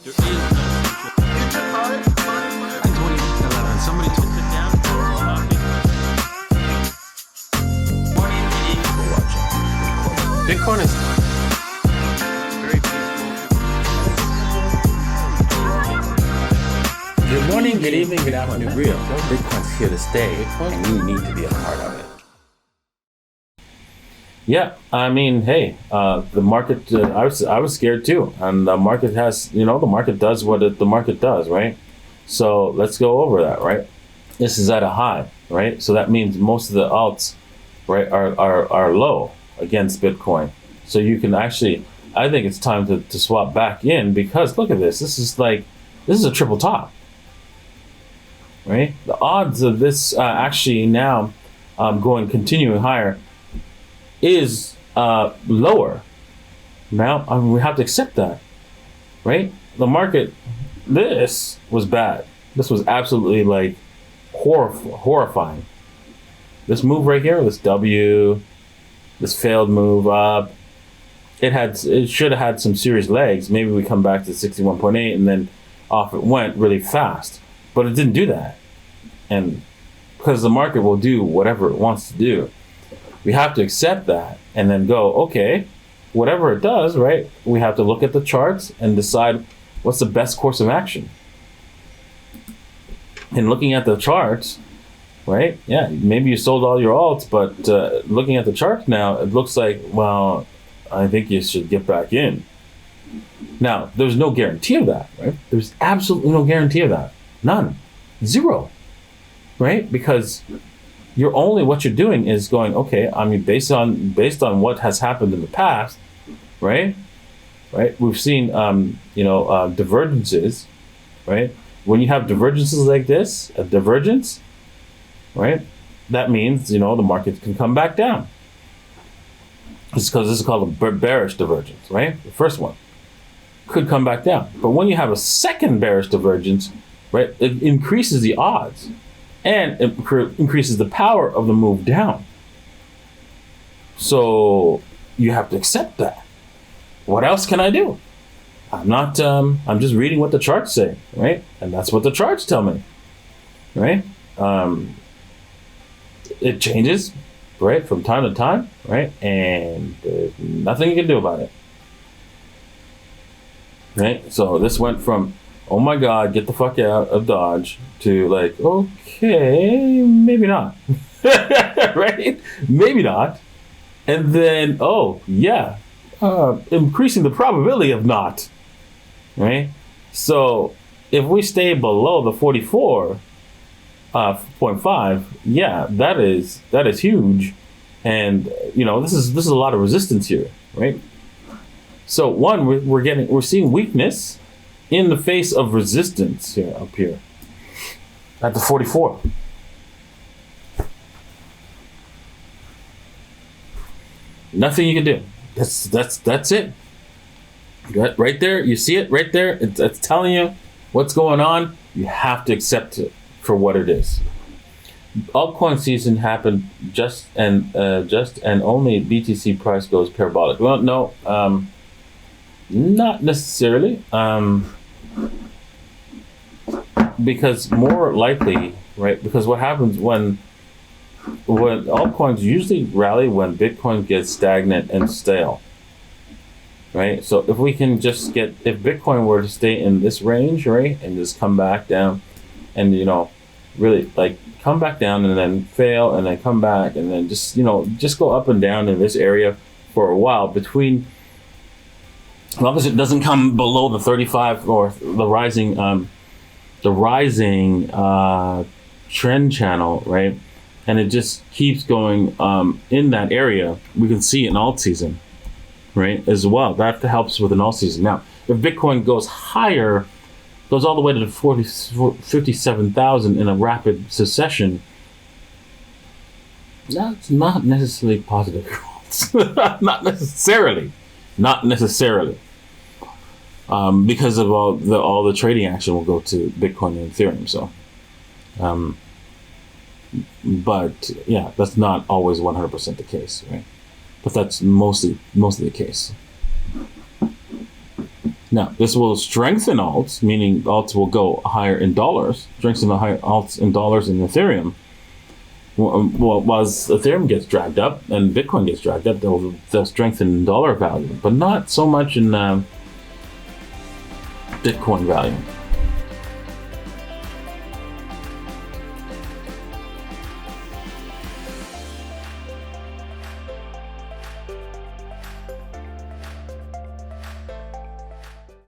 There is no somebody took it down. Bitcoin is Very peaceful. good morning, good evening, good afternoon. Real Bitcoin's here to stay, and you need to be a part of it. Yeah, I mean, hey, the market. I was scared too, and the market has, the market does what the market does, right? So let's go over that, right? This is at a high, right? So that means most of the alts, right, are low against Bitcoin. So you can actually, I think it's time to swap back in, because look at this. This is a triple top, right? The odds of this actually now continuing higher is lower. Now, we have to accept that, right? The market, this was bad. This was absolutely like horrifying. This move right here, this W, this failed move up, it should have had some serious legs. Maybe we come back to 61.8 and then off it went really fast, but it didn't do that. And because the market will do whatever it wants to do, we have to accept that and then go, okay, whatever it does, right? We have to look at the charts and decide what's the best course of action. And looking at the charts, right? Yeah, maybe you sold all your alts, but looking at the chart now, it looks like, well, I think you should get back in. Now, there's no guarantee of that, right? There's absolutely no guarantee of that. None. Zero. Right? Because what you're doing is going, okay, I mean, based on what has happened in the past, right? Right? We've seen, divergences, right? When you have divergences like this, a divergence, right? That means, the market can come back down. It's because this is called a bearish divergence, right? The first one could come back down. But when you have a second bearish divergence, right, it increases the odds and it increases the power of the move down. So you have to accept that. What else can I do? I'm just reading what the charts say, right? And that's what the charts tell me, right? It changes, right, from time to time, right? And there's nothing you can do about it, right? So this went from, oh my God, get the fuck out of Dodge, to like, okay, maybe not, right? Maybe not. And then, oh yeah, increasing the probability of not, right? So if we stay below the 44.5, yeah, that is huge. And this is a lot of resistance here, right? So one, we're seeing weakness in the face of resistance here, up here at the 44. Nothing you can do. That's it. Right there, you see it right there. It's telling you what's going on. You have to accept it for what it is. Altcoin season happened just and only BTC price goes parabolic. Well, no, not necessarily. Because more likely, right? Because what happens when altcoins usually rally when Bitcoin gets stagnant and stale, right? So if we can just if Bitcoin were to stay in this range, right, and just come back down, and really like come back down and then fail and then come back and then just go up and down in this area for a while between, as long as it doesn't come below the 35 or the rising trend channel, right? And it just keeps going in that area. We can see an alt season, right, as well. That helps with an alt season. Now, if Bitcoin goes higher, goes all the way to the 57,000 in a rapid succession, that's not necessarily positive. Not necessarily. Because of all the trading action will go to Bitcoin and Ethereum. So, but yeah, that's not always 100% the case, right? But that's mostly the case. Now, this will strengthen alts, meaning alts will go higher in dollars, strengthen the higher alts in dollars in Ethereum. Well, as Ethereum gets dragged up and Bitcoin gets dragged up, they'll strengthen in dollar value, but not so much in Bitcoin value.